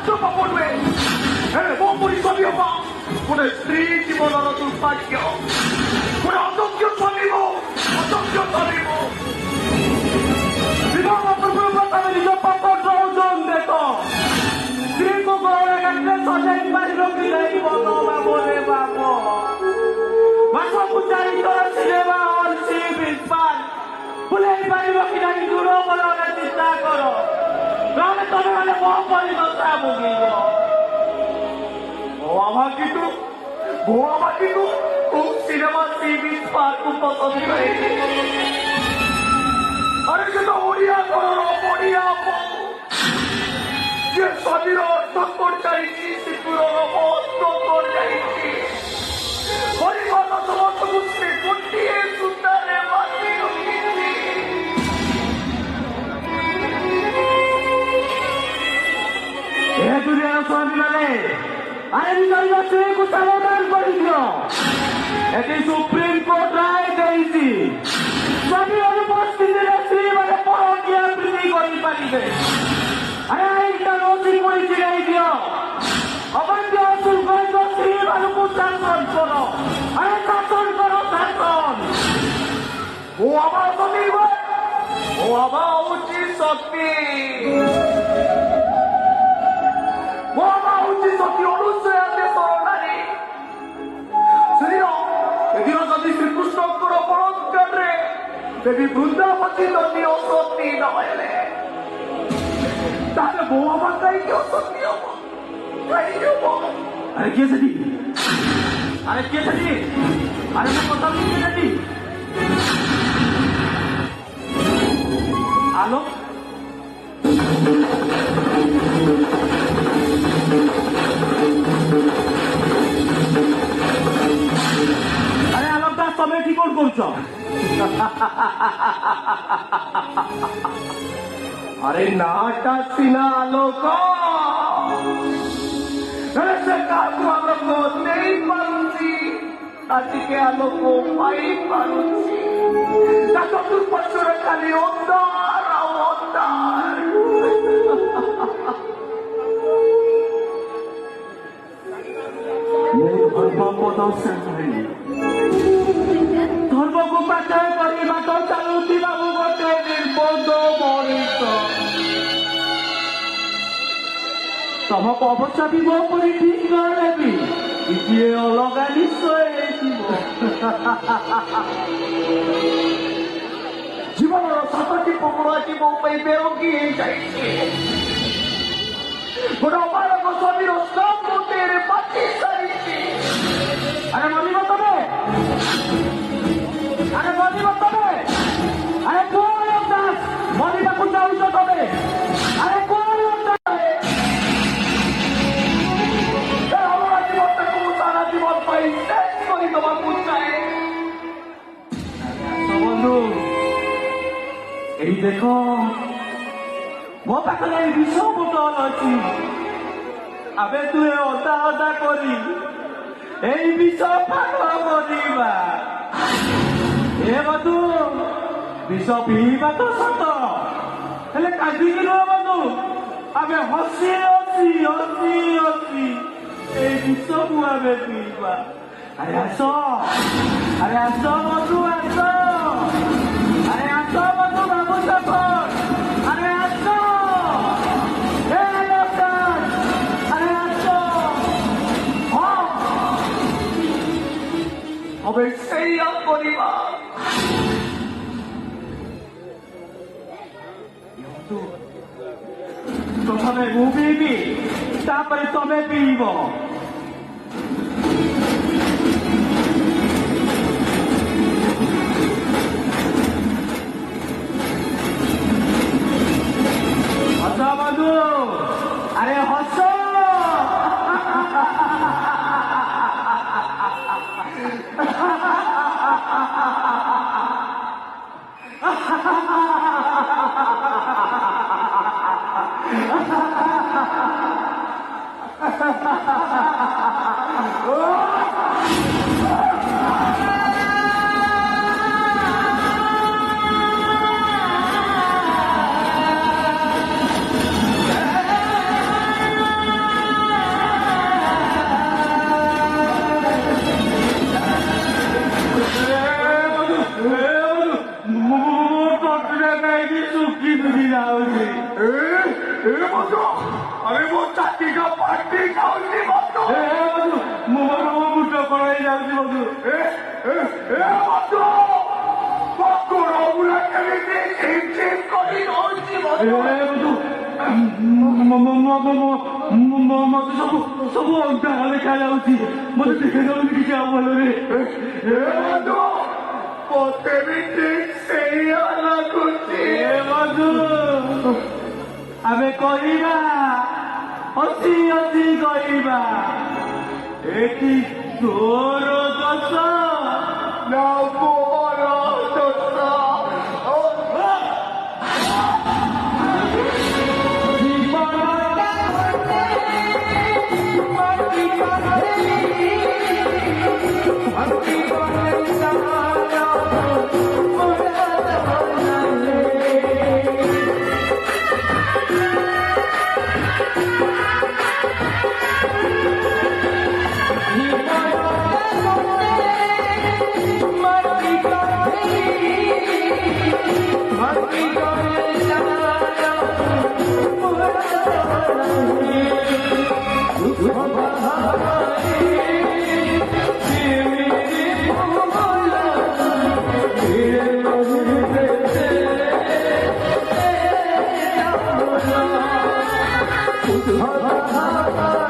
চোপা পড়বে এবং পরিচয় হবা কোনে স্ত্রী জীবনের দুর্ভাগ্য কোনে অযোগ্য চলিব অযোগ্য চলিব বিবাহ প্রথমে নিজ পাপর ওজন দেখ স্ত্রীকে গড়ে একটা সজাই পারিল কি নাই বলো বাবলে বাব বাস পূজারি তোর সিনেমা অর্চি বিস্পান ভুলেই পারিব কি নাই দূর বলনে চিন্তা করো তাহলে তবে মানে মহাপরিণতা ভুগিব ও আমার কিন্তু খুব সিনেমা সি বিচ পার্ক পছন্দ হয়েছে আরে সেটা ওড়িয়া করো ওড়িয়া যে স্বাধীন অর্থ করছি সিপুরর অর্থ করছি পরিবার সমস্ত বুঝতে গোটিয়ে সুন্দরে বাতি রয়েছি এ দুনিয়ার স্বামী মানে আরে বিজয় স্ত্রীকে সাবধান করিছিল এটি সুপ্রিম কোর্ট রায় দিয়েছি স্বামী অনুপস্থিতিরে স্ত্রী মানে পরকীয়া প্রীতি করি পারিবে আরে আইনটা নথি করেছি এই দিও অবাধ্য অসুল বৈধ স্ত্রী মানুষ শাসন করো আরে শাসন করো শাসন ও আমার স্বামী ও আমার উচিত শক্তি ও আমার উচিত শক্তি অনুষ্ঠে আছে সরকারি শ্রীর এদিন যদি শ্রীকৃষ্ণଙ୍କର ପରସ୍କାରରେ ଦେବୀ ବୃନ୍ଦାବତୀ ନଦୀ ଅସତୀ ନହେଲେ ତାହେଲେ ବୋଉ ଆମ କାହିଁକି ଅସତୀ ହବ କାହିଁକି ହବ ଆରେ କିଏ ସେଠି ଆରେ ମୁଁ କଥା ବୁଝିଲି ସେଠି ଆଲୋ আরে আলোকদাস তবে কি করছ আরে নাটা সিনা আলোক সে কাকু আলোক নেই পারুছি আজকে আলোক পাই পারুছি তা চতুর্পার্শ্বরে খালি অন্ধার অন্ধার ধর্মକୁ ପାଠ କରିବା ତ ଚାଲୁଛି ବାବୁ ଗୋଟେ ନିର୍ବୋଧ ମଣିଷ ତମକୁ ଅବଶ୍ୟ ବି ମୋ ପରି ଠିକ ନେବି ଟିକିଏ ଅଲଗା ନିଶ୍ଚୟ ହେଇଥିବ ଜୀବନର ସାତଟି ପୋକଳ ଆଜି ମୋ ପାଇଁ ବେରଙ୍ଗି ହେଇଯାଇଛି ଗୋଟେ ଅବାଳକ ସ୍ୱାମୀର ସମ୍ମୁଖରେ ପାଟି ସାରିଛି ଆରେ ମରିବ ତମେ আরে মরিব তবে আরে কোন দাস মরিବାକୁ চাହୁଛ তবে আরে কোন জীবনটাকে সারা জীবন পাই শেষ করে দেওয়াକୁ চায় বন্ধু এই দেখো ମୋ ପାଖରେ এই ବିଷ ବୋତଲ ଅଛି ଆମେ ଦୁହେଁ ଅଦା ଅଦା କରି এই ବିଷ ପାନ କରିବା ଏ ବନ୍ଧୁ ବିଷ ପିଇବା ତ ସତ ହେଲେ କାନ୍ଦିକି ନୁହଁ ବନ୍ଧୁ ଆମେ ହସି ହସି ହସି ହସି এই ବିଷକୁ ଆମେ ପିଇବା ଆରେ ଆସ ବନ୍ଧୁ ଆସ ଆରେ ଆସ ବନ୍ଧୁ ବାବୁ ସାପ ଆରେ ଆସ ଆରେ ଆସ ହଁ હવે ସେଇଆ କରିବା ପ୍ରଥମେ ମୁଁ ପିଇବି ତାପରେ ତମେ ପିଇବ ହସ ବନ୍ଧୁ ଆରେ ହସ আমি ମୋ ଚାକିର ପାର୍ଟି ଖାଉଛି ବନ୍ଧୁ ମୁଁ ମୋର ମୁଣ୍ଡ କଣ ହେଇଯାଉଛି ବନ୍ଧୁ ବନ୍ଧୁ କୁକୁର ଗୁଡା କେମିତି ଚିମ୍ ଚିମ୍ କରି ରହୁଛି ବନ୍ଧୁ ମତେ ସବୁ ଅନ୍ଧାର ଦେଖାଯାଉଛି ମତେ ଦେଖାଯାଉନି କିଛି ଆଉ ଭଲରେ ବନ୍ଧୁ ମତେ ବି ଠିକ୍ ସେଇଆ ଲାଗୁଛି ବନ୍ଧୁ ଆମେ କହିବା ହସି ହସି କହିବା ଏଠି ତୋର ଦୋଷ ନା ମୋର ଦୋଷ Ha ha ha ha!